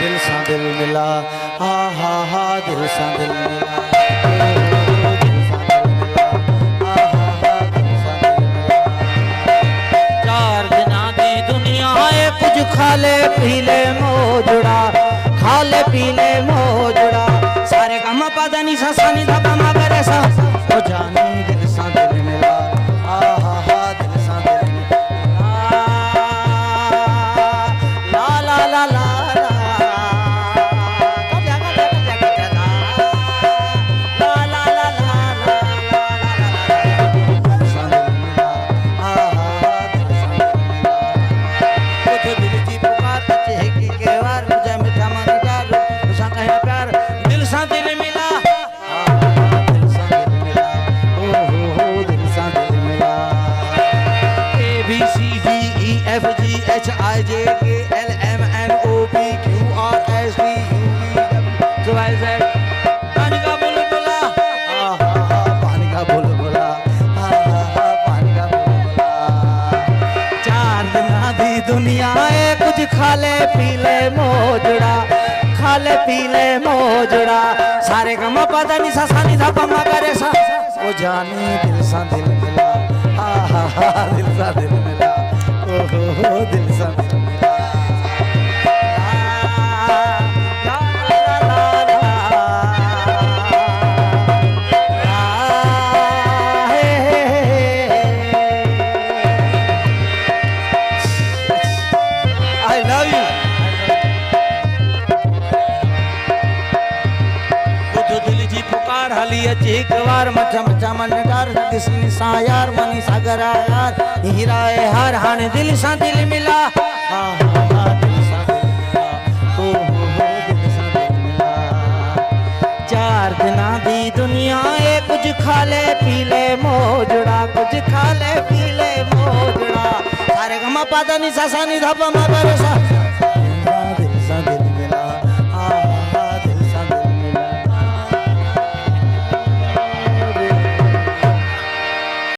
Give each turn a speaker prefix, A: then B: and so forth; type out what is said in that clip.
A: दिल सा दिल मिला, हा हा हा दिल सा दिल मिला, दिल सा दिल मिला, हा हा हा दिल सा दिल मिला। चार दिना दी दुनिया है कुछ खा ले पी ले मोजड़ा, खा ले पी ले मोजड़ा, सारे काम पता नहीं सा नी धा पा करे सा ओ जानी दिल सा दिल मिला, हा हा हा दिल सा दिल मिला, ला ला ला ला दुनिया है कुछ खा ले पी ले मोजड़ा, खा ले पी ले मोजड़ा, सारे कम पता नहीं सा नी धा पमा करे सा ओ जानी दिल सा दिल मिला, हा हा हा दिल सा दिल मिला, ओ हो दिल सा दिल मिला, ला ला ला ला एक बार मचा मचा मन डार किसी सा यार मनी सागर यार हीरा है हर हान दिल सा दिल मिला, हा हा हा दिल सा दिल मिला, ओ हो दिल सा दिल मिला। चार दिना दी दुनिया है कुछ खा ले पी ले मोजड़ा, कुछ खा ले पी ले मोजड़ा, सारे गमा पादा नी सा नी धा पा मा करे सा